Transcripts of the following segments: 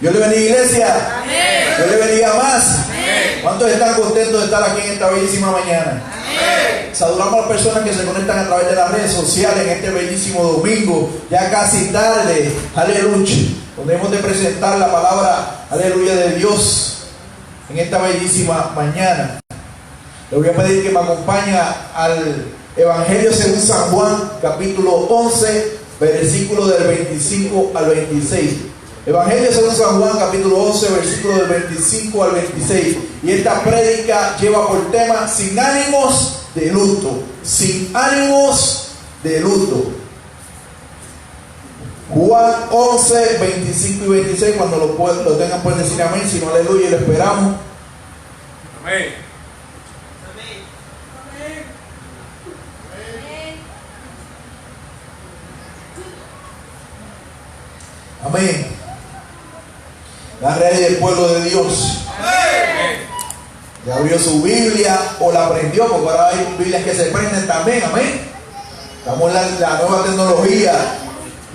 Dios le bendiga, iglesia. Amén. Dios le bendiga más. Amén. ¿Cuántos están contentos de estar aquí en esta bellísima mañana? Amén. Saludamos a las personas que se conectan a través de las redes sociales en este bellísimo domingo, ya casi tarde, aleluya, donde hemos de presentar la palabra, aleluya, de Dios en esta bellísima mañana. Le voy a pedir que me acompañe al Evangelio según San Juan, capítulo 11, versículo del 25 al 26. Evangelio según San Juan, capítulo 11, versículo del 25 al 26. Y esta prédica lleva por tema sin ánimos de luto. Sin ánimos de luto. Juan 11, 25 y 26. Cuando lo tengan pueden decir amén. Si no, aleluya, y lo esperamos. Amén. Amén. La rey del pueblo de Dios. Amén. Ya abrió su Biblia o la aprendió, porque ahora hay Biblias que se prenden también. Amén. Estamos en la nueva tecnología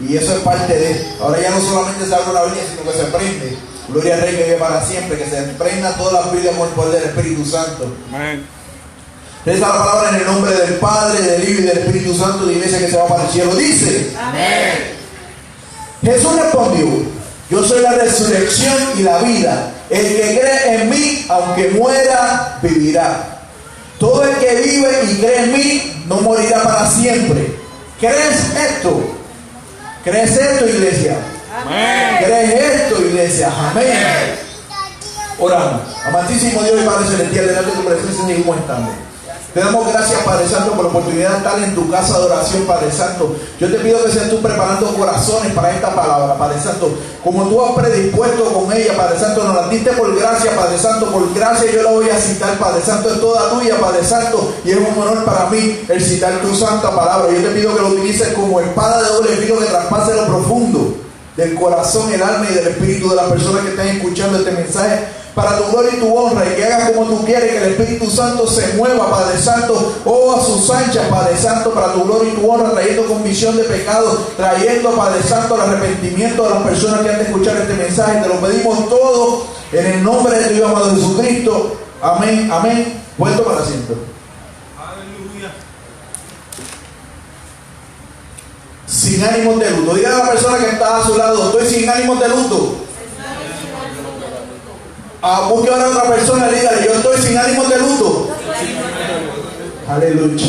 y eso es parte de. Ahora ya no solamente se abre la Biblia, sino que se prende. Gloria al Rey que vive para siempre, que se prendan todas las Biblias con el poder del Espíritu Santo. Amén. Esta la palabra en el nombre del Padre, del Hijo y del Espíritu Santo, de la iglesia que se va para el cielo. Dice: Amén. Jesús respondió: yo soy la resurrección y la vida. El que cree en mí, aunque muera, vivirá. Todo el que vive y cree en mí, no morirá para siempre. ¿Crees esto? ¿Crees esto, iglesia? Amén. ¿Crees esto, iglesia? Amén. Oramos. Amantísimo Dios y Padre Celestial, delante de tu presencia seguimos estando. Te damos gracias, Padre Santo, por la oportunidad de estar en tu casa de oración, Padre Santo. Yo te pido que seas tú preparando corazones para esta palabra, Padre Santo. Como tú has predispuesto con ella, Padre Santo, nos la diste por gracia, Padre Santo. Por gracia yo la voy a citar, Padre Santo. Es toda tuya, Padre Santo. Y es un honor para mí el citar tu santa palabra. Yo te pido que lo utilices como espada de doble filo que traspase lo profundo del corazón, el alma y del espíritu de las personas que están escuchando este mensaje, para tu gloria y tu honra, y que hagas como tú quieres, que el Espíritu Santo se mueva, Padre Santo, a sus anchas, Padre Santo, para tu gloria y tu honra, trayendo convicción de pecado, trayendo, Padre Santo, el arrepentimiento de las personas que han de escuchar este mensaje. Te lo pedimos todo en el nombre de tu Hijo amado Jesucristo. Amén, amén. Vuelto para asiento. Aleluya. Sin ánimos de luto. Diga a la persona que está a su lado: estoy sin ánimos de luto. Busque ahora a otra persona y dígale: yo estoy sin ánimos de luto. Aleluya.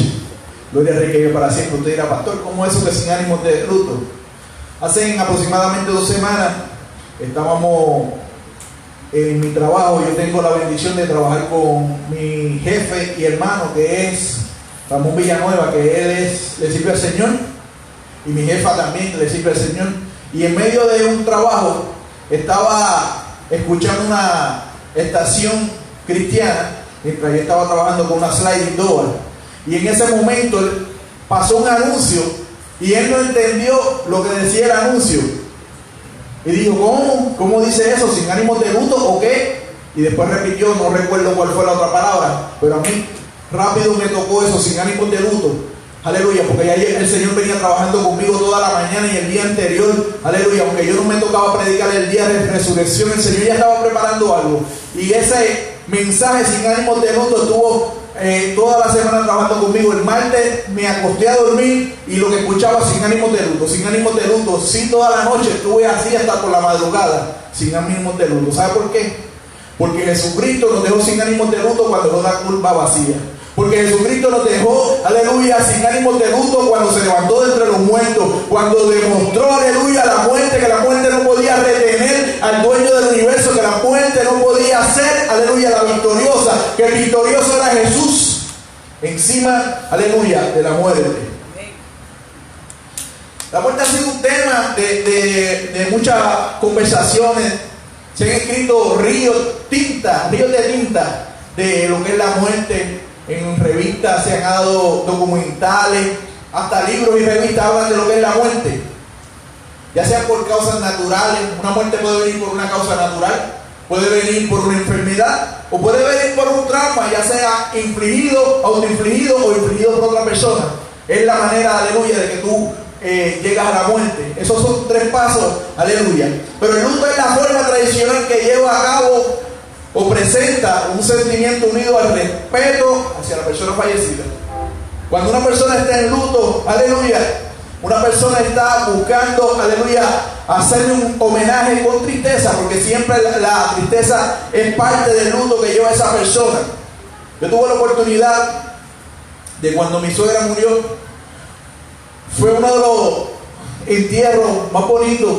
Gloria al Rey que vive para siempre. Usted dirá: pastor, ¿cómo es eso que sin ánimos de luto? Hace aproximadamente 2 semanas estábamos en mi trabajo. Yo tengo la bendición de trabajar con mi jefe y hermano, que es Ramón Villanueva, que él le sirve al Señor, y mi jefa también le sirve al Señor. Y en medio de un trabajo estaba escuchando una estación cristiana mientras yo estaba trabajando con una sliding door, y en ese momento pasó un anuncio y él no entendió lo que decía el anuncio y dijo: ¿cómo dice eso? ¿Sin ánimos de luto o qué? Y después repitió, no recuerdo cuál fue la otra palabra, pero a mí rápido me tocó eso, sin ánimos de luto. Aleluya, porque ya el Señor venía trabajando conmigo toda la mañana y el día anterior, aleluya, aunque yo no me tocaba predicar el día de resurrección, el Señor ya estaba preparando algo. Y ese mensaje sin ánimos de luto estuvo toda la semana trabajando conmigo. El martes me acosté a dormir y lo que escuchaba: sin ánimos de luto, sin ánimos de luto. Sí, toda la noche estuve así hasta por la madrugada, sin ánimos de luto. ¿Sabe por qué? Porque Jesucristo nos dejó sin ánimos de luto cuando dejó la culpa vacía. Porque Jesucristo nos dejó, aleluya, sin ánimos de luto cuando se levantó de entre los muertos, cuando demostró, aleluya, la muerte, que la muerte no podía retener al dueño del universo, que la muerte no podía ser, aleluya, la victoriosa, que el victorioso era Jesús, encima, aleluya, de la muerte. La muerte ha sido un tema de muchas conversaciones. Se han escrito ríos de tinta de lo que es la muerte. En revistas se han dado documentales, hasta libros y revistas hablan de lo que es la muerte, ya sea por causas naturales. Una muerte puede venir por una causa natural, puede venir por una enfermedad, o puede venir por un trauma, ya sea infligido, autoinfligido o infligido por otra persona. Es la manera, aleluya, de que tú llegas a la muerte. Esos son 3 pasos, aleluya. Pero el luto es la forma tradicional que lleva a cabo o presenta un sentimiento unido al respeto hacia la persona fallecida. Cuando una persona está en luto, aleluya, una persona está buscando, aleluya, hacerle un homenaje con tristeza, porque siempre la tristeza es parte del luto que lleva esa persona. Yo tuve la oportunidad de, cuando mi suegra murió, fue uno de los entierros más bonitos,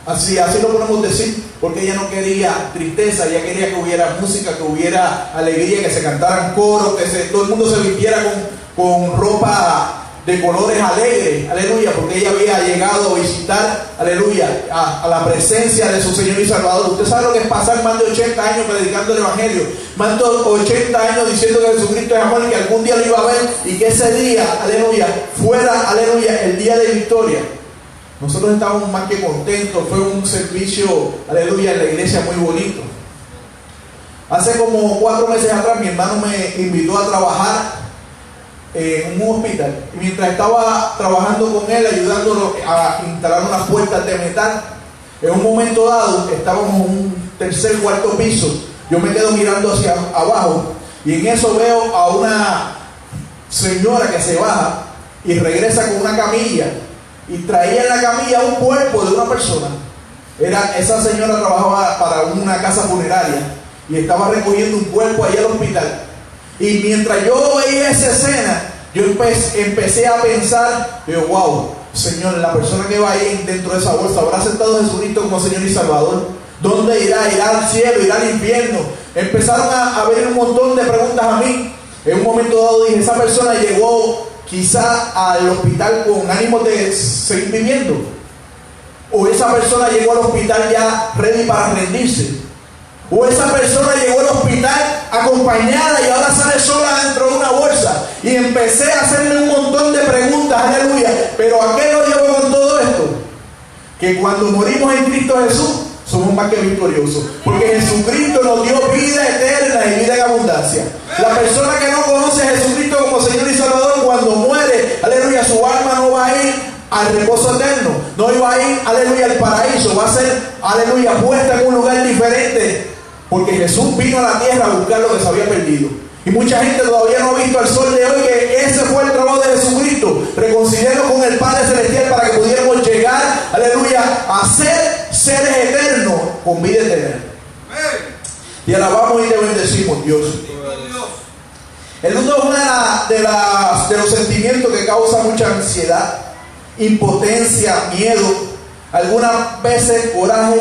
así lo podemos decir, porque ella no quería tristeza, ella quería que hubiera música, que hubiera alegría, que se cantaran coros, que todo el mundo se vistiera con ropa de colores alegres, aleluya, porque ella había llegado a visitar, aleluya, a la presencia de su Señor y Salvador. Usted sabe lo que es pasar más de 80 años predicando el Evangelio, más de 80 años diciendo que Jesucristo es amor y que algún día lo iba a ver, y que ese día, aleluya, fuera, aleluya, el día de victoria. Nosotros estábamos más que contentos. Fue un servicio, aleluya, en la iglesia muy bonito. Hace como 4 meses atrás mi hermano me invitó a trabajar en un hospital, y mientras estaba trabajando con él, ayudándolo a instalar unas puertas de metal, en un momento dado estábamos en un 3er, 4º piso. Yo me quedo mirando hacia abajo, y en eso veo a una señora que se baja y regresa con una camilla, y traía en la camilla un cuerpo de una persona. Esa señora trabajaba para una casa funeraria y estaba recogiendo un cuerpo allá al hospital. Y mientras yo veía esa escena, yo empecé a pensar, digo, wow, Señor, la persona que va ahí dentro de esa bolsa, ¿habrá aceptado a Jesucristo como Señor y Salvador? ¿Dónde irá? ¿Irá al cielo? ¿Irá al infierno? Empezaron a venir un montón de preguntas a mí. En un momento dado dije, esa persona llegó quizá al hospital con ánimo de seguir viviendo, o esa persona llegó al hospital ya ready para rendirse, o esa persona llegó al hospital acompañada y ahora sale sola dentro de una bolsa. Y empecé a hacerme un montón de preguntas, aleluya. Pero ¿a qué lo llevo con todo esto? Que cuando morimos en Cristo Jesús, somos más que victoriosos, porque Jesucristo nos dio vida eterna y vida en abundancia. La persona que no conoce a Jesucristo como Señor y Salvador, cuando muere, aleluya, su alma no va a ir al reposo eterno, no iba a ir, aleluya, al paraíso, va a ser, aleluya, puesta en un lugar diferente, porque Jesús vino a la tierra a buscar lo que se había perdido. Y mucha gente todavía no ha visto al sol de hoy que ese fue el trabajo de Jesucristo, reconciliarnos con el Padre Celestial para que pudiéramos llegar, aleluya, a ser seres eternos con vida eterna. Te alabamos y te bendecimos, Dios. El luto es una de los sentimientos que causa mucha ansiedad, impotencia, miedo, algunas veces coraje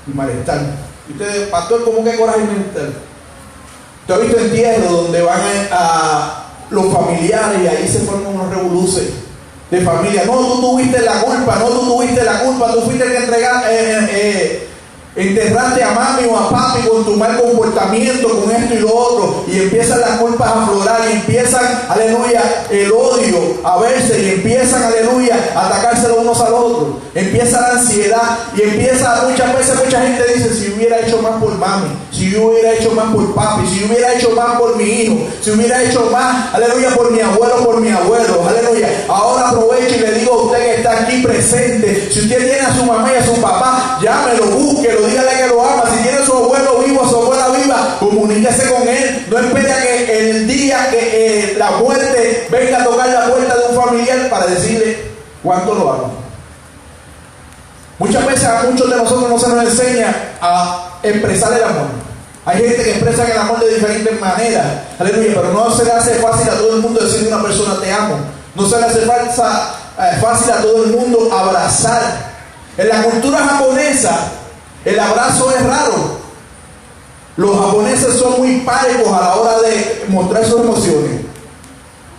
y malestar. Y usted, pastor, ¿cómo que coraje y malestar? Usted ha visto entierros donde van a los familiares y ahí se forman unos revoluces de familia. No, tú tuviste la culpa, tú fuiste el que enterraste a mami o a papi con tu mal comportamiento, con esto y lo otro, y empiezan las culpas a aflorar, y empiezan, aleluya, el odio a verse, y empiezan, aleluya, a atacarse los unos al otro, empieza la ansiedad, y empieza, muchas veces mucha gente dice, si hubiera hecho más por mami, si yo hubiera hecho más por papi, si yo hubiera hecho más por mi hijo, si hubiera hecho más, aleluya, por mi abuelo, aleluya. Ahora aprovecho y le digo a usted que está aquí presente, si usted tiene a su mamá y a su papá, llámelo, búsquelo, dígale que lo ama. Si tiene a su abuelo vivo, a su abuela viva, comuníquese con él. No espere a que el día que la muerte venga a tocar la puerta de un familiar para decirle cuánto lo ama. Muchas veces a muchos de nosotros no se nos enseña a expresar el amor. Hay gente que expresa el amor de diferentes maneras, aleluya, pero no se le hace fácil a todo el mundo decirle a una persona te amo. No se le hace fácil a todo el mundo abrazar. En la cultura japonesa el abrazo es raro. Los japoneses son muy parcos a la hora de mostrar sus emociones.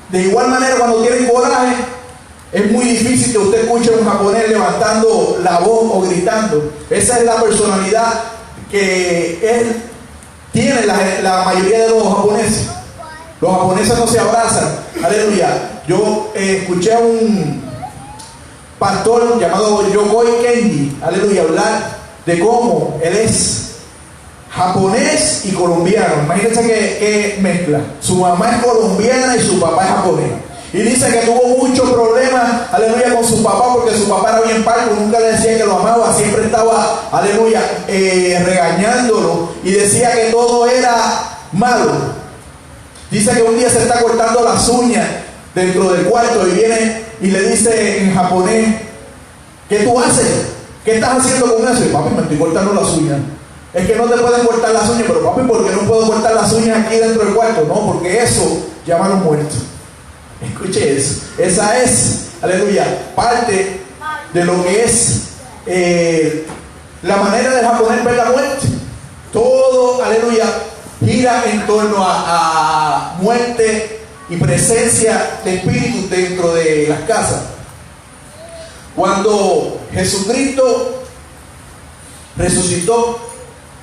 De igual manera, cuando tienen coraje, es muy difícil que usted escuche a un japonés levantando la voz o gritando. Esa es la personalidad que tiene la mayoría de los japoneses. Los japoneses no se abrazan. Aleluya. Yo escuché a un pastor llamado Yokoi Kenji, aleluya, hablar de cómo él es japonés y colombiano. Imagínense que mezcla. Su mamá es colombiana y su papá es japonés. Y dice que tuvo muchos problemas, aleluya, con su papá, porque su papá era bien parco, nunca le decía que lo amaba, siempre estaba, aleluya, regañándolo y decía que todo era malo. Dice que un día se está cortando las uñas dentro del cuarto y viene y le dice en japonés: ¿qué tú haces? ¿Qué estás haciendo con eso? Y papi, me estoy cortando las uñas. Es que no te pueden cortar las uñas, pero papi, ¿por qué no puedo cortar las uñas aquí dentro del cuarto? No, porque eso llama a los muertos. Escuche eso. Esa es, aleluya, parte de lo que es la manera del japonés ver la muerte. Todo, aleluya, gira en torno a muerte y presencia de espíritus dentro de las casas. Cuando Jesucristo resucitó,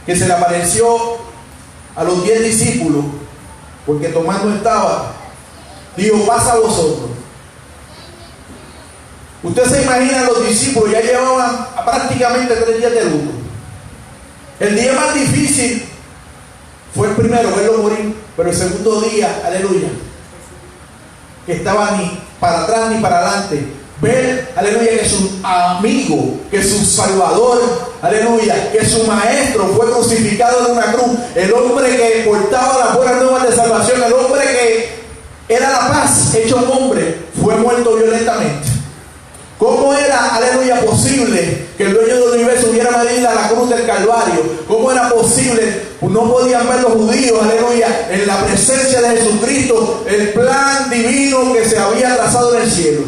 que se le apareció a los 10 discípulos, porque Tomás no estaba, dijo: pasa a vosotros. Usted se imagina, los discípulos ya llevaban prácticamente 3 días de luto. El día más difícil fue el primero, verlo morir, pero el segundo día, aleluya, que estaba ni para atrás ni para adelante, ver, aleluya, que su amigo, que su salvador, aleluya, que su maestro fue crucificado en una cruz, el hombre que portaba las buenas nuevas de salvación, el hombre que era la paz hecho un hombre, fue muerto violentamente. ¿Cómo era, aleluya, posible que el dueño del universo hubiera medido a la cruz del Calvario? ¿Cómo era posible? No podían ver los judíos, aleluya, en la presencia de Jesucristo, el plan divino que se había trazado en el cielo.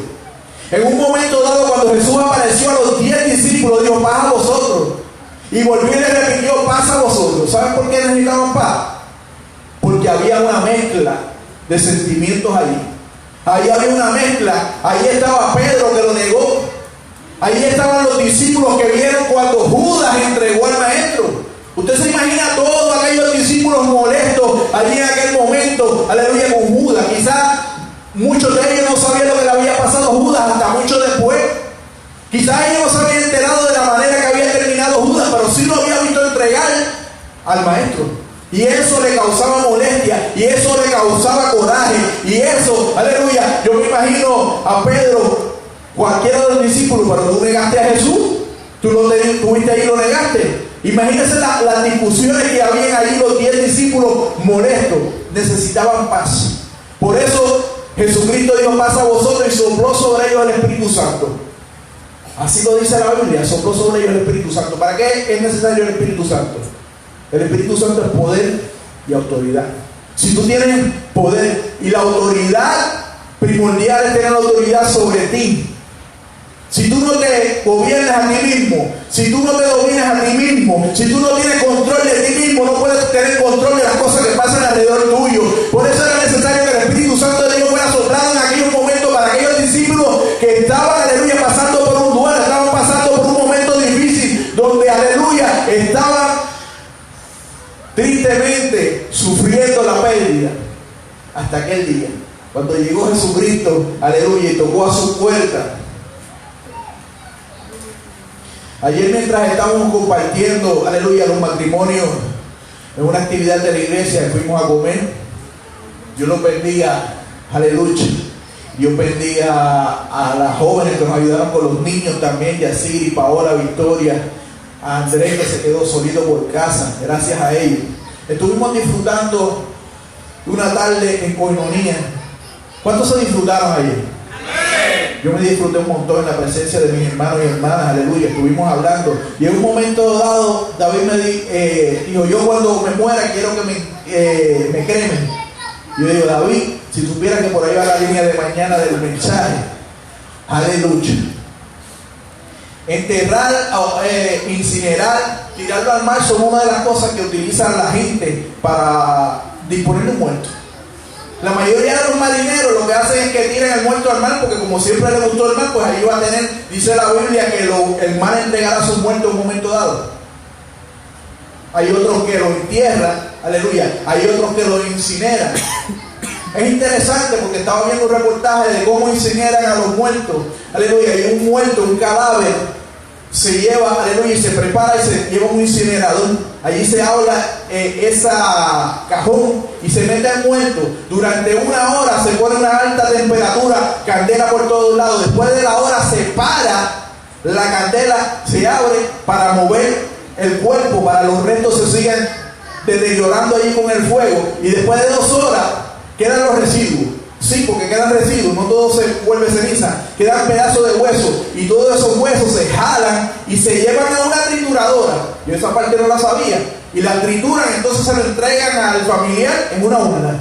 En un momento dado, cuando Jesús apareció a los 10 discípulos, dijo: paz a vosotros. Y volvió y le repitió: paz a vosotros. ¿Saben por qué necesitaban paz? Porque había una mezcla de sentimientos allí. Ahí había una mezcla. Ahí estaba Pedro, que lo negó. Ahí estaban los discípulos que vieron cuando Judas entregó al maestro. Usted se imagina todos aquellos discípulos molestos allí en aquel momento, aleluya, con Judas. Quizás muchos de ellos no sabían lo que le había pasado a Judas hasta mucho después. Quizás ellos no se habían enterado de la manera que había terminado Judas, pero sí lo había visto entregar al maestro. Y eso le causaba molestia, y eso le causaba coraje, y eso, aleluya, yo me imagino a Pedro, cualquiera de los discípulos: pero tú negaste a Jesús, tú lo tuviste ahí y lo negaste. Imagínense las discusiones que habían ahí, los 10 discípulos molestos, necesitaban paz. Por eso Jesucristo dijo: paz a vosotros, y sopló sobre ellos el Espíritu Santo. Así lo dice la Biblia, sopló sobre ellos el Espíritu Santo. ¿Para qué es necesario el Espíritu Santo? El Espíritu Santo es poder y autoridad. Si tú tienes poder, y la autoridad primordial es tener autoridad sobre ti. Si tú no te gobiernas a ti mismo, si tú no te dominas a ti mismo, si tú no tienes control de ti mismo, no puedes tener control de las cosas que pasan alrededor tuyo. Por eso era necesario que el Espíritu Santo de Dios fuera soplado en aquellos momentos para aquellos discípulos que estaban, aleluya, pasando por un duelo, estaban pasando por un momento difícil, donde, aleluya, estaban tristemente sufriendo la pérdida, hasta aquel día cuando llegó Jesucristo, aleluya, y tocó a su puerta. Ayer, mientras estábamos compartiendo, aleluya, los matrimonios en una actividad de la iglesia, fuimos a comer, yo lo bendiga, aleluya, yo bendiga a las jóvenes que nos ayudaron con los niños también, Yaciri, Paola, Victoria, a Andrés, que se quedó solito por casa, gracias a ellos. Estuvimos disfrutando una tarde en coinonía. ¿Cuántos se disfrutaron ayer? Yo me disfruté un montón en la presencia de mis hermanos y hermanas, aleluya. Estuvimos hablando, y en un momento dado David me dijo: yo cuando me muera quiero que me cremen. Yo digo: David, si supiera que por ahí va la línea de mañana del mensaje, aleluya. Enterrar, incinerar, tirarlo al mar son una de las cosas que utiliza la gente para disponer de un muerto. La mayoría de los marineros lo que hacen es que tiran el muerto al mar, porque como siempre le gustó el mar, pues ahí va a tener, dice la Biblia, que el mar entregará a sus muertos en un momento dado. Hay otros que lo entierran, aleluya, hay otros que lo incineran. Es interesante porque estaba viendo un reportaje de cómo incineran a los muertos, aleluya, y un muerto, un cadáver, se lleva, aleluya, y se prepara y se lleva un incinerador. Allí se habla esa cajón y se mete el muerto. Durante 1 hora se pone una alta temperatura, candela por todos lados. Después de la hora se para la candela, se abre para mover el cuerpo, para los restos se sigan deteriorando allí con el fuego. Y después de 2 horas quedan los residuos. Sí, porque quedan residuos, no todo se vuelve ceniza, quedan pedazos de hueso y todos esos huesos se jalan y se llevan a una trituradora. Yo esa parte no la sabía. Y la trituran, entonces se lo entregan al familiar en una urna.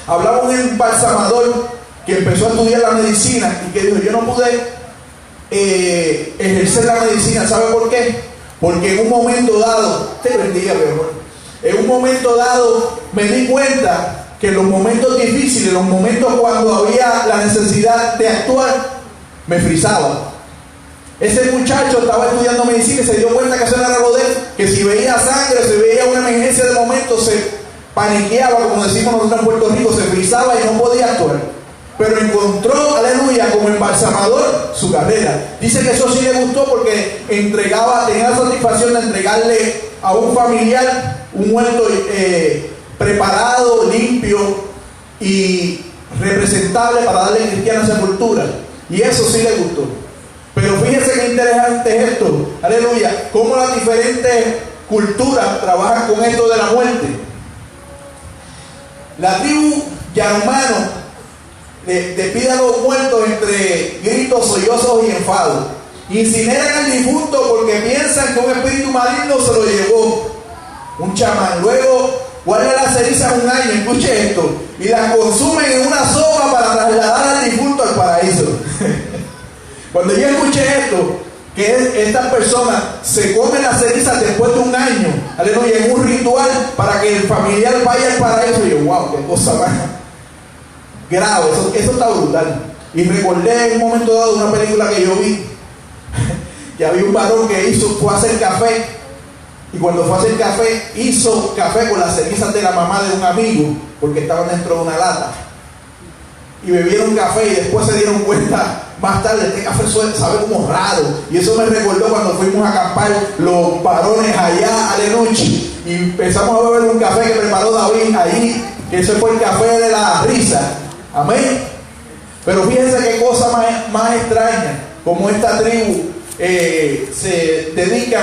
Hablaba un embalsamador que empezó a estudiar la medicina y que dijo: yo no pude ejercer la medicina. ¿Sabe por qué? Porque en un momento dado, te bendiga, mi amor, en un momento dado me di cuenta que en los momentos difíciles, los momentos cuando había la necesidad de actuar, me frizaba. Ese muchacho estaba estudiando medicina y se dio cuenta que eso no era lo de él, que si veía sangre, si veía una emergencia de momento, se paniqueaba, como decimos nosotros en Puerto Rico, se frizaba y no podía actuar. Pero encontró, aleluya, como embalsamador su carrera. Dice que eso sí le gustó porque tenía la satisfacción de entregarle a un familiar un muerto preparado, limpio y representable para darle cristiana sepultura. Y eso sí le gustó. Pero fíjense qué interesante es esto, aleluya, cómo las diferentes culturas trabajan con esto de la muerte. La tribu Yanomamo despide a los muertos entre gritos, sollozos y enfados. Incineran al difunto porque piensan que un espíritu maligno se lo llevó, un chamán. Luego guardan las cenizas 1 año, escuche esto, y las consumen en una sopa para trasladar al difunto al paraíso. Cuando yo escuché esto, que estas personas se comen las cenizas después de 1 año, aleluya, en un ritual para que el familiar vaya al paraíso, y yo, wow, qué cosa más grave, eso está brutal. Y recordé en un momento dado una película que yo vi, que había un varón que fue a hacer café. Y cuando fue a hacer café, hizo café con las cenizas de la mamá de un amigo, porque estaban dentro de una lata. Y bebieron café y después se dieron cuenta más tarde, este café sabe como raro. Y eso me recordó cuando fuimos a acampar los varones allá, aleluya. Y empezamos a beber un café que preparó David ahí, que ese fue el café de la risa. Amén. Pero fíjense qué cosa más extraña, como esta tribu se dedica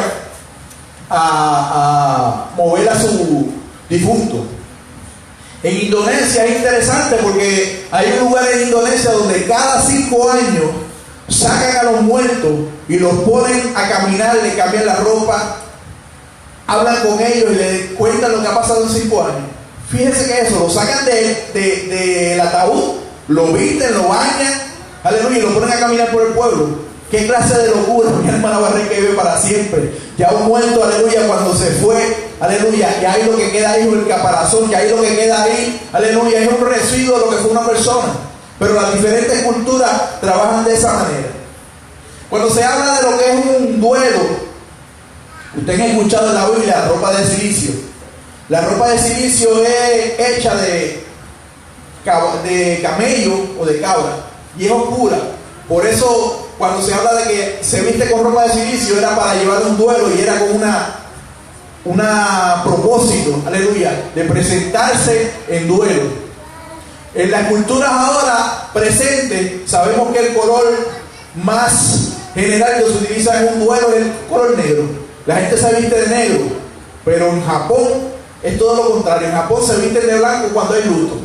a mover a su difunto. En Indonesia es interesante porque hay un lugar en Indonesia donde cada 5 años sacan a los muertos y los ponen a caminar, le cambian la ropa, hablan con ellos y les cuentan lo que ha pasado en 5 años. Fíjense que eso, lo sacan del ataúd, lo visten, lo bañan, aleluya, y lo ponen a caminar por el pueblo. ¿Qué clase de locura, mi hermana Barriga, que vive para siempre? Ya un muerto, aleluya, cuando se fue, aleluya, ya ahí lo que queda ahí es el caparazón, ya ahí lo que queda ahí, aleluya, es un residuo de lo que fue una persona. Pero las diferentes culturas trabajan de esa manera. Cuando se habla de lo que es un duelo, ustedes han escuchado en la Biblia la ropa de silicio. La ropa de silicio es hecha de camello o de cabra y es oscura. Por eso cuando se habla de que se viste con ropa de silicio era para llevar un duelo y era con una propósito, aleluya, de presentarse en duelo. En las culturas ahora presentes sabemos que el color más general que se utiliza en un duelo es el color negro. La gente se viste de negro, pero en Japón es todo lo contrario. En Japón se viste de blanco cuando hay luto.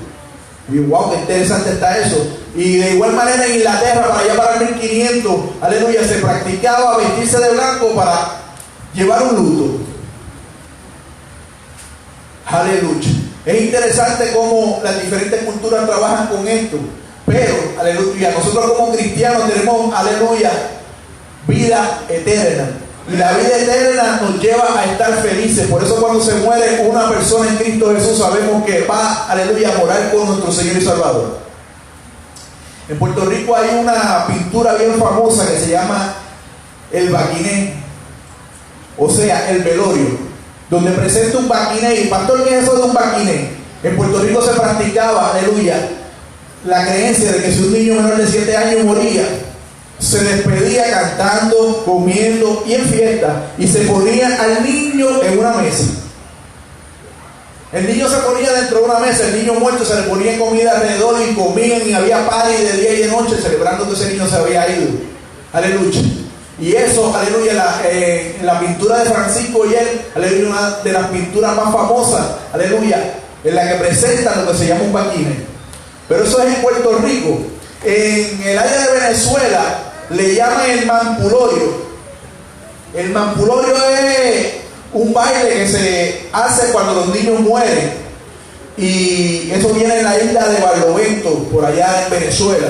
Y wow, qué interesante está eso. Y de igual manera en Inglaterra, para allá para el 1500, aleluya, se practicaba vestirse de blanco para llevar un luto. Aleluya. Es interesante cómo las diferentes culturas trabajan con esto. Pero, aleluya, nosotros como cristianos tenemos, aleluya, vida eterna. Y la vida eterna nos lleva a estar felices. Por eso cuando se muere una persona en Cristo Jesús, sabemos que va, aleluya, a morar con nuestro Señor y Salvador. En Puerto Rico hay una pintura bien famosa que se llama el baquiné, o sea, el velorio, donde presenta un baquiné. ¿Y pastor, qué es eso de un baquiné? En Puerto Rico se practicaba, aleluya, la creencia de que si un niño menor de 7 años moría, se despedía cantando, comiendo y en fiesta, y se ponía al niño en una mesa. El niño se ponía dentro de una mesa, el niño muerto se le ponía comida alrededor y comían, y había party de día y de noche celebrando que ese niño se había ido. Aleluya. Y eso, aleluya, en la pintura de Francisco Oller, aleluya, una de las pinturas más famosas, aleluya, en la que presenta lo que se llama un banquine. Pero eso es en Puerto Rico. En el área de Venezuela le llaman el mampulorio. El mampulorio es un baile que se hace cuando los niños mueren, y eso viene en la isla de Barlovento, por allá en Venezuela.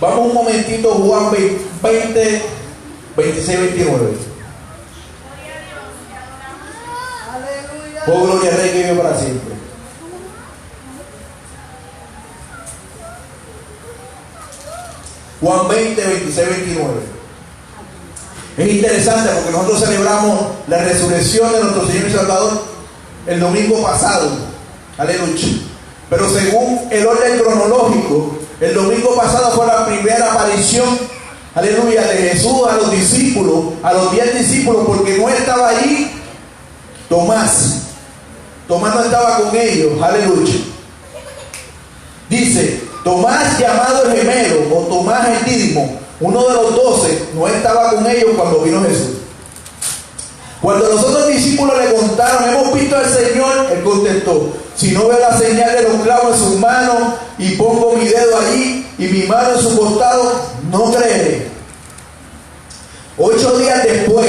Vamos un momentito, Juan 20, 26, 29. Oh, gloria al Rey que vive para siempre. Juan 20, 26, 29. Es interesante porque nosotros celebramos la resurrección de nuestro Señor y Salvador el domingo pasado. Aleluya. Pero según el orden cronológico, el domingo pasado fue la primera aparición, aleluya, de Jesús a los discípulos, a los 10 discípulos, porque no estaba ahí Tomás. Tomás no estaba con ellos, aleluya. Dice, Tomás, llamado el gemelo, o Tomás el Dídimo, uno de los 12, no estaba con ellos cuando vino Jesús. Cuando los otros discípulos le contaron, hemos visto al Señor, él contestó, si no veo la señal de los clavos en sus manos y pongo mi dedo allí y mi mano en su costado, no creeré. 8 días después,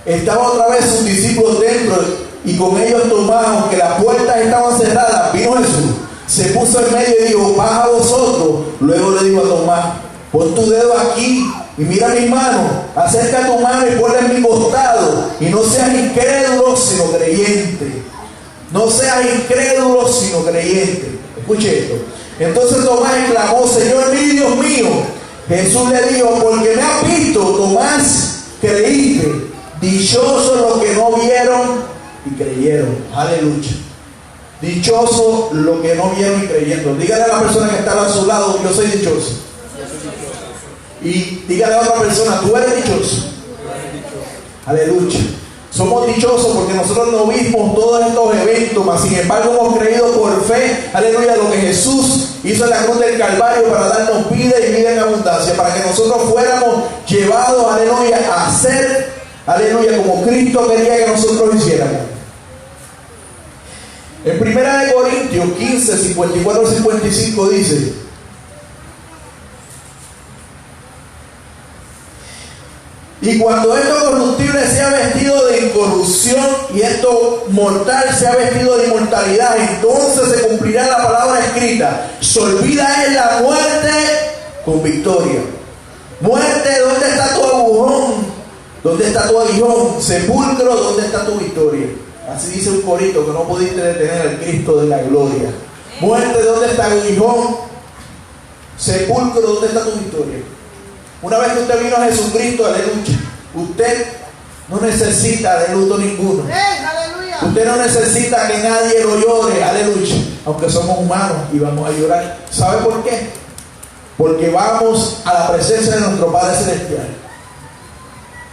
estaban otra vez sus discípulos dentro y con ellos Tomás, aunque las puertas estaban cerradas, vino Jesús, se puso en medio y dijo, paz a vosotros. Luego le dijo a Tomás, pon tu dedo aquí y mira mi mano, acerca tu mano y ponla en mi costado, y no seas incrédulo sino creyente. No seas incrédulo sino creyente. Escuche esto. Entonces Tomás exclamó, Señor mío y Dios mío. Jesús le dijo, porque me has visto, Tomás, creíste. Dichosos los que no vieron y creyeron. Aleluya. Dichosos los que no vieron y creyeron. Dígale a la persona que está a su lado, yo soy dichoso. Y dígale a otra persona, tú eres dichoso. Aleluya. Somos dichosos porque nosotros no vimos todos estos eventos, mas sin embargo hemos creído por fe, aleluya, lo que Jesús hizo en la cruz del Calvario para darnos vida y vida en abundancia, para que nosotros fuéramos llevados, aleluya, a ser, aleluya, como Cristo quería que nosotros hiciéramos. En 1 Corintios 15, 54 al 55 dice, y cuando esto corruptible sea vestido de incorrupción y esto mortal sea vestido de inmortalidad, entonces se cumplirá la palabra escrita, solvida es la muerte con victoria. Muerte, ¿dónde está tu agujón? ¿Dónde está tu aguijón? Sepulcro, ¿dónde está tu victoria? Así dice un corito, que no pudiste detener al Cristo de la gloria. Muerte, ¿dónde está el aguijón? Sepulcro, ¿dónde está tu victoria? Una vez que usted vino a Jesucristo, aleluya, usted no necesita de luto ninguno. Usted no necesita que nadie lo llore, aleluya, aunque somos humanos y vamos a llorar. ¿Sabe por qué? Porque vamos a la presencia de nuestro Padre Celestial.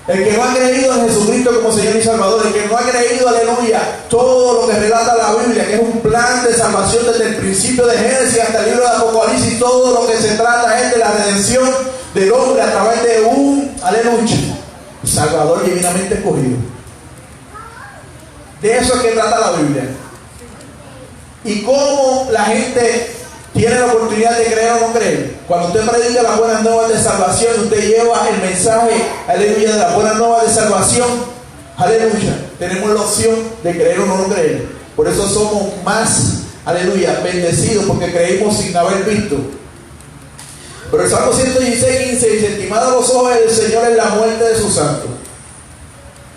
El que no ha creído en Jesucristo como Señor y Salvador, el que no ha creído, aleluya, todo lo que relata la Biblia, que es un plan de salvación desde el principio de Génesis hasta el libro de Apocalipsis, todo lo que se trata es de la redención del hombre a través de un, aleluya, Salvador divinamente escogido. De eso es que trata la Biblia. Y cómo la gente tiene la oportunidad de creer o no creer. Cuando usted predica las buenas nuevas de salvación, usted lleva el mensaje, aleluya, de las buenas nuevas de salvación, aleluya, tenemos la opción de creer o no creer. Por eso somos más, aleluya, bendecidos, porque creímos sin haber visto. Pero el Salmo 116, 15 dice, estimad a los ojos del Señor en la muerte de sus santos.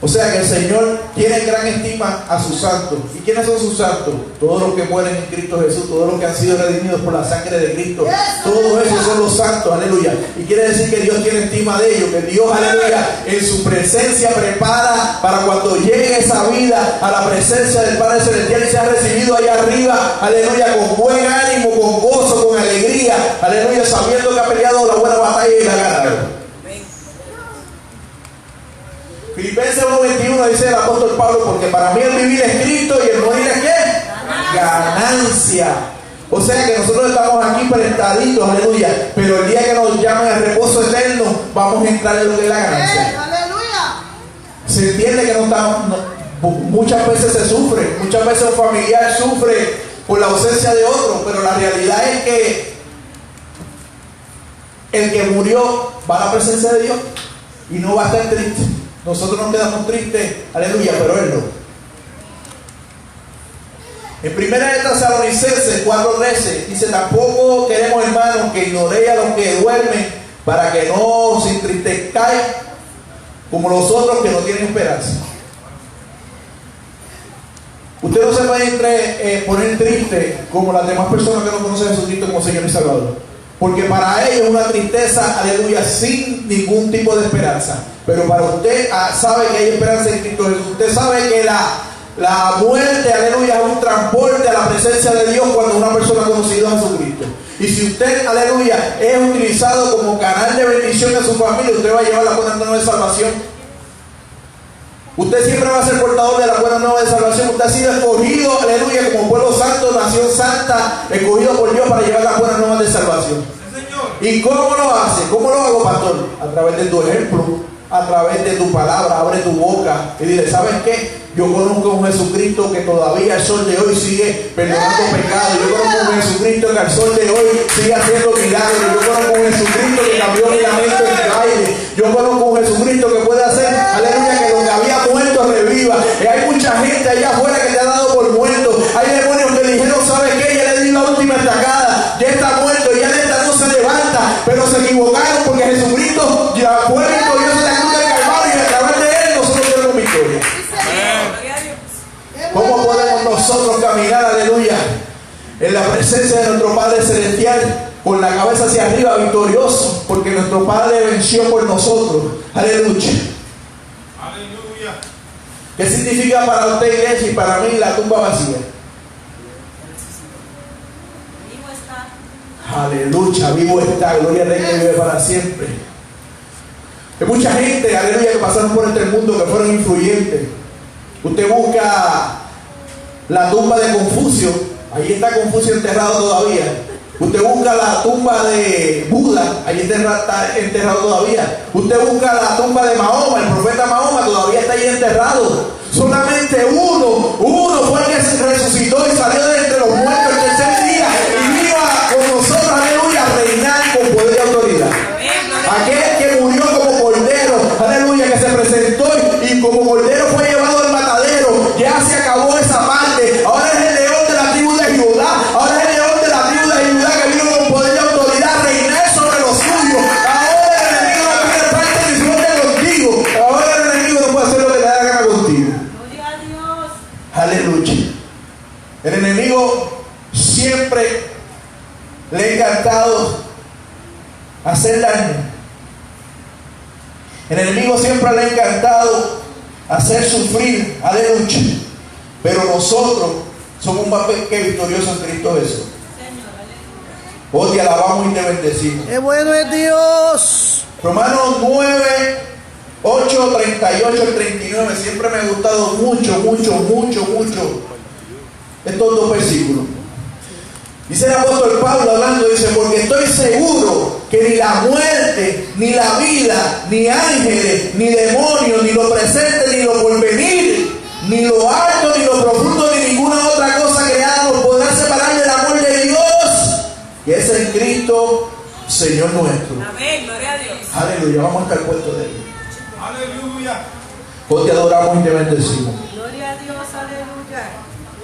O sea que el Señor tiene gran estima a sus santos. ¿Y quiénes son sus santos? Todos los que mueren en Cristo Jesús, todos los que han sido redimidos por la sangre de Cristo. Todos esos son los santos, aleluya. Y quiere decir que Dios tiene estima de ellos, que Dios, aleluya, en su presencia prepara para cuando llegue esa vida a la presencia del Padre Celestial y sea recibido allá arriba, aleluya, con buen ánimo, con gozo, con alegría, aleluya, sabiendo que ha peleado la buena batalla y la ha ganado. Filipenses 1:21 dice el apóstol Pablo, porque para mí el vivir es Cristo y el morir es ¿qué? Ganancia. O sea que nosotros estamos aquí prestaditos, aleluya, pero el día que nos llamen al reposo eterno, vamos a entrar en lo que es la ganancia. Se entiende que no estamos, muchas veces se sufre, muchas veces un familiar sufre por la ausencia de otro, pero la realidad es que el que murió va a la presencia de Dios y no va a estar triste. Nosotros nos quedamos tristes, aleluya, pero Él no. En 1 Tesalonicenses 4:13 dice: tampoco queremos, hermanos, que ignoréis a los que duermen, para que no os entristezcáis como los otros que no tienen esperanza. Usted no se puede poner triste como las demás personas que no conocen a Jesucristo como Señor y Salvador, porque para ellos es una tristeza, aleluya, sin ningún tipo de esperanza. Pero para usted sabe que hay esperanza en Cristo Jesús. Usted sabe que la muerte, aleluya, es un transporte a la presencia de Dios cuando una persona ha conocido a Jesucristo. Y si usted, aleluya, es utilizado como canal de bendición a su familia, usted va a llevar la buena nueva de salvación. Usted siempre va a ser portador de la buena nueva de salvación. Usted ha sido escogido, aleluya, como pueblo santo, nación santa, escogido por Dios para llevar la buena nueva de salvación. ¿Y cómo lo hace? ¿Cómo lo hago, pastor? A través de tu ejemplo, a través de tu palabra. Abre tu boca y dile: ¿sabes qué? Yo conozco a un Jesucristo que todavía al sol de hoy sigue perdonando pecados. Yo conozco a un Jesucristo que al sol de hoy sigue haciendo milagros. Yo conozco a un Jesucristo que cambió mi lamento en baile. Yo conozco a un Jesucristo que puede hacer, aleluya, que lo que había muerto reviva. Y hay mucha gente allá afuera que te ha dado por muerto. Hay demonios que dijeron: ¿sabes qué? Ya le di la última estacada, ya está muerto, ya de esta no se levanta. Pero se equivocaron, porque Jesucristo ya fue victorioso en la cruz del Calvario y a través de Él nosotros tenemos victoria. ¿Cómo podemos nosotros caminar, aleluya, en la presencia de nuestro Padre Celestial con la cabeza hacia arriba, victorioso? Porque nuestro Padre venció por nosotros. Aleluya. Aleluya. ¿Qué significa para usted, iglesia, y para mí la tumba vacía? Vivo está. Aleluya, vivo está, gloria al Rey que vive para siempre. Hay mucha gente, aleluya, que pasaron por este mundo, que fueron influyentes. Usted busca la tumba de Confucio, ahí está Confucio enterrado todavía. Usted busca la tumba de Buda, ahí está enterrado todavía. Usted busca la tumba de Mahoma, el profeta Mahoma todavía está ahí enterrado. Solamente uno fue el que se resucitó y salió de entre los muertos el tercer día y vino con nosotros, aleluya, a reinar con poder y autoridad. Aquel que murió como cordero, aleluya, que se presentó y como cordero fue llevado al matadero. Ya se acabó esa parte. Ahora es el león de la tribu de Judá. Ahora es el león de la tribu de Judá que vino con poder y autoridad a reinar sobre los suyos. Ahora el enemigo no tiene parte ni suerte contigo. Ahora el enemigo no puede hacer lo que le da la gana contigo. Gloria a Dios. Aleluya. El enemigo siempre le ha encantado hacer daño. El enemigo siempre le ha encantado hacer sufrir, aleluya. Pero nosotros somos más que victoriosos en Cristo Jesús. Oh, te alabamos y te bendecimos. ¡Qué bueno es Dios! Romanos 9, 8, 38 y 39. Siempre me ha gustado mucho estos dos versículos. Dice el apóstol Pablo hablando, dice: porque estoy seguro que ni la muerte, ni la vida, ni ángeles, ni demonios, ni lo presente, ni lo porvenir, ni lo alto, ni lo profundo, ni ninguna otra cosa creada nos podrá separar del amor de Dios, que es en Cristo, Señor nuestro. Amén, gloria a Dios. Aleluya, vamos a estar puestos de Él. Aleluya. Hoy te adoramos y te bendecimos. Gloria a Dios, aleluya.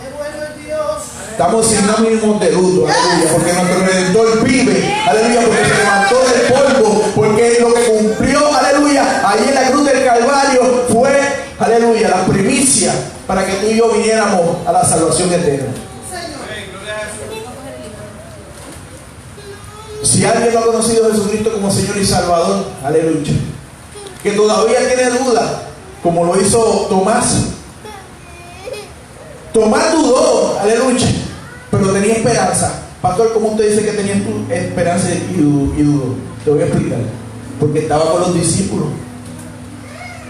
¡Qué bueno es Dios! Estamos sinónimos de luto, aleluya, porque nuestro Redentor vive, aleluya, porque se levantó del polvo, porque lo que cumplió, aleluya, allí en la cruz del Calvario fue, aleluya, aleluya, la primicia para que tú y yo viniéramos a la salvación eterna. Amén. Gloria a Jesús. Si alguien no ha conocido a Jesucristo como Señor y Salvador, aleluya, que todavía tiene duda, como lo hizo Tomás. Tomás dudó, aleluya, pero tenía esperanza. Pastor, ¿cómo usted dice que tenía tu esperanza y dudó? Te voy a explicar. Porque estaba con los discípulos.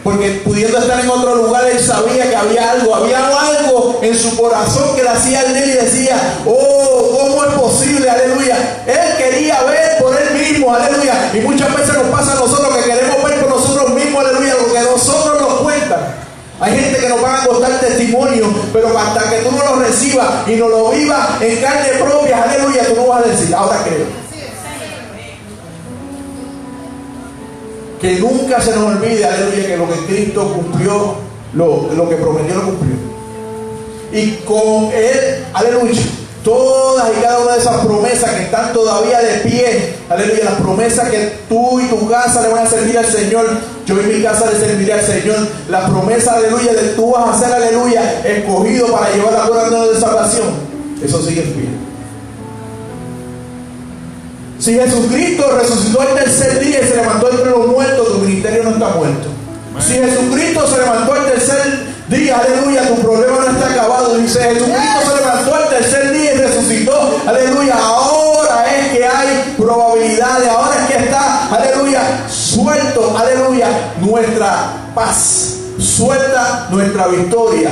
Porque pudiendo estar en otro lugar, él sabía que había algo en su corazón que le hacía al y decía, oh, ¿cómo es posible? Aleluya. Él quería ver por él mismo, aleluya. Y muchas veces nos pasa a nosotros que queremos ver por nosotros mismos, aleluya, lo que nosotros nos cuentan. Hay gente que nos van a contar testimonio, pero hasta que tú no lo recibas y no lo vivas en carne propia, aleluya, tú no vas a decir, ahora creo. Que nunca se nos olvide, aleluya, que lo que Cristo cumplió, lo que prometió lo cumplió. Y con Él, aleluya, todas y cada una de esas promesas que están todavía de pie, aleluya, las promesas que tú y tu casa le van a servir al Señor, yo y mi casa le serviré al Señor, la promesa, aleluya, de tú vas a ser, aleluya, escogido para llevar la buena nueva de salvación, eso sigue en pie. Si Jesucristo resucitó el tercer día y se levantó entre los muertos, tu ministerio no está muerto. Si Jesucristo se levantó el tercer día, aleluya, tu problema no está acabado. Dice, Jesucristo se levantó el tercer día y resucitó, aleluya. Ahora es que hay probabilidades, ahora es que está, aleluya, suelto, aleluya, nuestra paz, suelta nuestra victoria.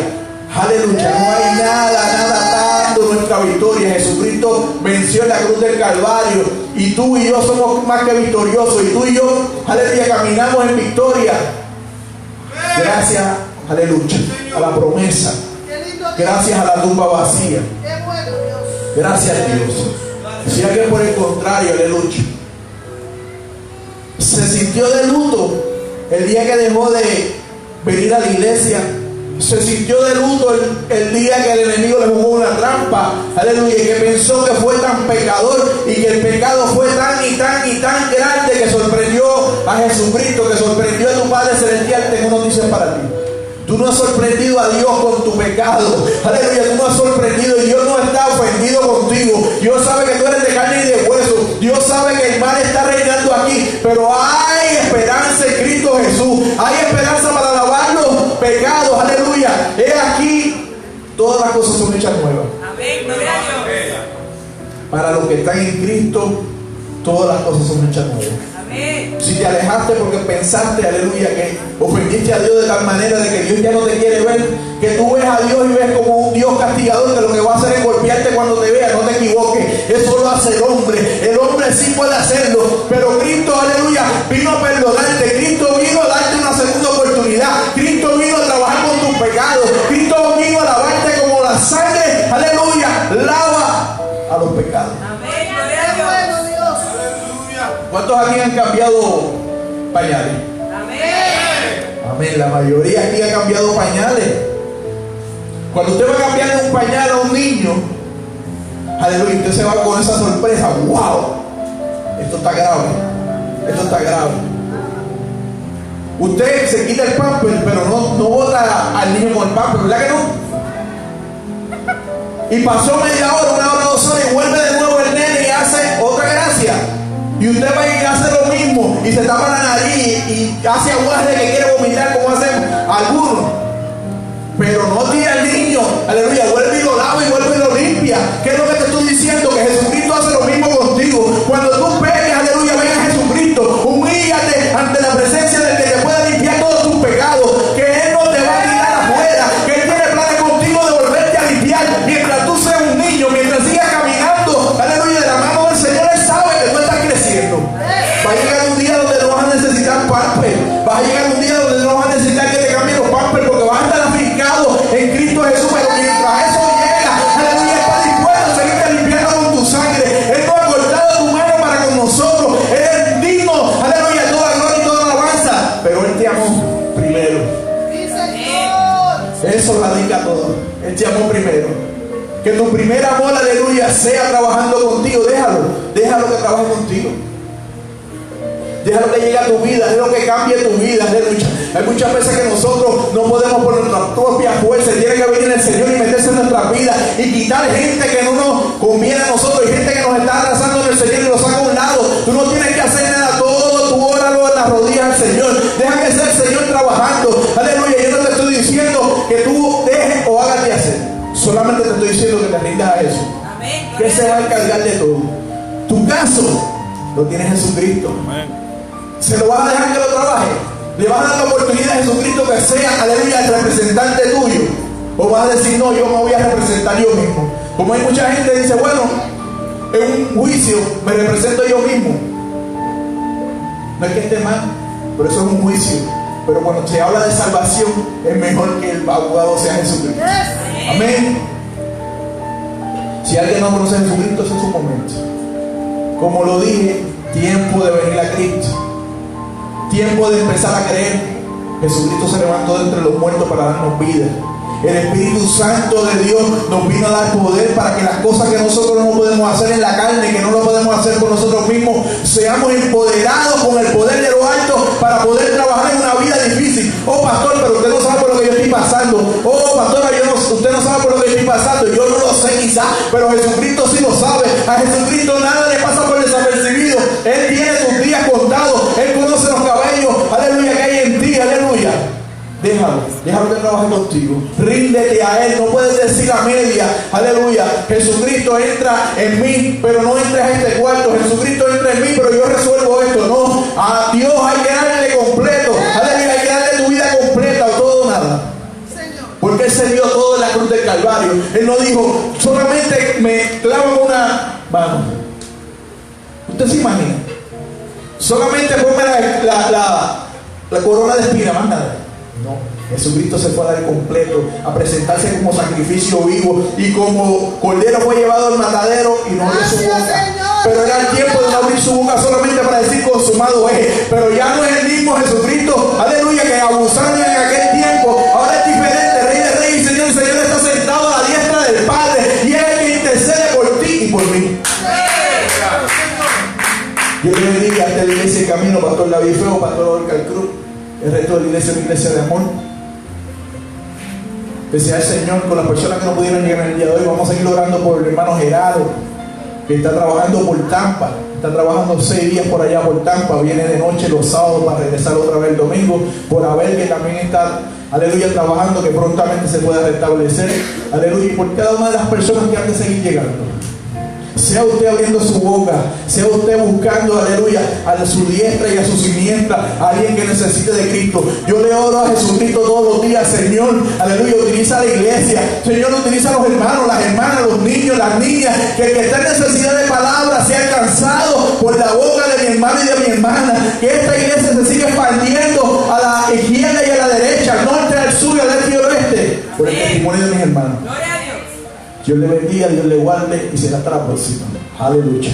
Aleluya, no hay nada dando nuestra victoria. Jesucristo venció en la cruz del Calvario y tú y yo somos más que victoriosos y tú y yo, aleluya, caminamos en victoria. Gracias, aleluya, a la promesa. Gracias a la tumba vacía. Gracias a Dios. Si alguien por el contrario, aleluya, se sintió de luto el día que dejó de venir a la iglesia, se sintió de luto el día que el enemigo le jugó una trampa, aleluya, y que pensó que fue tan pecador y que el pecado fue tan grande que sorprendió a Jesucristo, que sorprendió a tu Padre Celestial. Tengo noticias para ti. Tú no has sorprendido a Dios con tu pecado, aleluya, tú no has sorprendido y Dios no está ofendido contigo. Dios sabe que tú eres de carne y de hueso, Dios sabe que el mal está reinando aquí, pero hay esperanza en Cristo Jesús, hay esperanza para lavar los pecados, aleluya. He aquí, todas las cosas son hechas nuevas. Amén, gloria a Dios. Para los que están en Cristo, todas las cosas son hechas nuevas. Amén. Si te alejaste porque pensaste, aleluya, que ofendiste a Dios de tal manera de que Dios ya no te quiere ver, que tú ves a Dios y ves como un Dios castigador que lo que va a hacer es golpearte cuando te vea, no te equivoques, eso lo hace el hombre sí puede hacerlo, pero Cristo, aleluya, vino a perdonarte, Cristo vino a darte una segunda oportunidad, Cristo vino a trabajar con tus pecados, Cristo vino a lavarte como la sangre, aleluya, lava a los pecados. Amén, gloria a Dios. ¿Cuántos aquí han cambiado pañales? Amén. Amén, la mayoría aquí ha cambiado pañales. Cuando usted va a cambiarle un pañal a un niño, aleluya, usted se va con esa sorpresa. ¡Wow! Esto está grave. Esto está grave. Usted se quita el pamper, pero no bota al niño con el pamper, ¿verdad que no? Y pasó media hora, 1 hora, 2 horas y vuelve de nuevo el nene y hace otra gracia. Y usted va y hace lo mismo y se tapa la nariz y hace aguas de que quiere vomitar como hacen algunos. Pero no tira al niño, aleluya, vuelve y lo lava y vuelve y lo limpia. ¿Qué es lo que te estoy diciendo? Que Jesucristo hace lo mismo contigo. Cuando tú peques, aleluya, ven a Jesucristo, humíllate ante la presencia del que te puede limpiar todos tus pecados, que Él no te va a tirar afuera, que Él tiene planes contigo de volverte a limpiar. Mientras tú seas un niño, mientras sigas caminando, aleluya, de la mano del Señor, Él sabe que tú estás creciendo. Va a llegar un día donde no vas a necesitar pamper, va a llegar un día donde no vas a necesitar que te cambien los pampers porque vas a estar afincado en Cristo Jesús, pero mientras eso llega, aleluya, está dispuesto a seguirte limpiando con tu sangre. Él no ha cortado tu mano para con nosotros, Él es digno, aleluya, toda gloria y toda alabanza, pero Él te amó primero. Eso radica todo. Él te amó primero. Que tu primer amor, aleluya, sea trabajando contigo. Déjalo que trabaje contigo. Déjalo que llegue a tu vida, déjalo que cambie tu vida. Hay muchas veces que nosotros no podemos por nuestras propias fuerzas. Tiene que venir el Señor y meterse en nuestras vidas y quitar gente que no nos conviene a nosotros y gente que nos está arrasando en el Señor y lo saca a un lado. Tú no tienes que hacer nada, todo tú óralo en las rodillas del Señor. Deja que sea el Señor trabajando. Aleluya. Yo no te estoy diciendo que tú dejes o hagas de hacer. Solamente te estoy diciendo que te rindas a eso. Amén. Que se va a encargar de todo. Tu caso lo tiene Jesucristo. Se lo vas a dejar que lo trabaje. Le vas a dar la oportunidad a Jesucristo que sea, aleluya, el representante tuyo. O vas a decir, no, yo me voy a representar yo mismo. Como hay mucha gente que dice, bueno, en un juicio me represento yo mismo. No es que esté mal, pero eso es un juicio. Pero cuando se habla de salvación, es mejor que el abogado sea Jesucristo. Amén. Si alguien no conoce a Jesucristo, ese es su momento. Como lo dije, tiempo de venir a Cristo. Tiempo de empezar a creer. Jesucristo se levantó de entre los muertos para darnos vida. El Espíritu Santo de Dios nos vino a dar poder para que las cosas que nosotros no podemos hacer en la carne, que no lo podemos hacer por nosotros mismos, seamos empoderados con el poder de lo alto para poder trabajar en una vida difícil. Oh, pastor, pero usted no sabe por lo que yo estoy pasando. Oh, pastora, usted no sabe por lo que yo estoy pasando. Yo no lo sé quizás, pero Jesucristo sí lo sabe. A Jesucristo nada le pasa por desapercibido. Él tiene tus días contados. Él conoce los cabellos, aleluya, que hay en ti, aleluya. Déjalo que trabaje contigo. Ríndete a Él. No puedes decir a media, aleluya, Jesucristo entra en mí, pero no entres a este cuarto. Jesucristo entra en mí, pero yo resuelvo esto. No, a Dios hay que darle completo. Aleluya, hay que darle tu vida completa o todo o nada. Porque Él se dio todo en la cruz del Calvario. Él no dijo, solamente me clavan una... Vamos. ¿Usted se imagina? Solamente ponme la corona de espina, más nada. No, Jesucristo se fue a dar completo, a presentarse como sacrificio vivo, y como cordero fue llevado al matadero y no abrió su boca. Pero era el tiempo de no abrir su boca solamente para decir consumado es. Pero ya no es el mismo Jesucristo, aleluya, que abusando en aquel tiempo. Ahora es diferente. Rey de Reyes y Señor está sentado a la diestra del Padre, y es el que intercede por ti y por mí. Dios le bendiga. Esta es la iglesia de Camino, Pastor David Feo, Pastor Orcal Cruz. El resto de la iglesia es una iglesia de amor. Pese al Señor, con las personas que no pudieron llegar el día de hoy, vamos a seguir orando por el hermano Gerardo, que está trabajando por Tampa. Está trabajando 6 días por allá por Tampa. Viene de noche los sábados para regresar otra vez el domingo. Por Abel, que también está, aleluya, trabajando, que prontamente se pueda restablecer. Aleluya. Y por cada una de las personas que han de seguir llegando. Sea usted abriendo su boca, sea usted buscando, aleluya, a su diestra y a su siniestra, a alguien que necesite de Cristo. Yo le oro a Jesucristo todos los días, Señor, aleluya, utiliza la iglesia, Señor, utiliza a los hermanos, las hermanas, los niños, las niñas, que el que está en necesidad de palabras sea alcanzado por la boca de mi hermano y de mi hermana, que esta iglesia se siga expandiendo a la izquierda y a la derecha, al norte, al sur y al este y al oeste, por el testimonio de mis hermanos. Dios le bendiga, Dios le guarde y será hasta la próxima. Aleluya.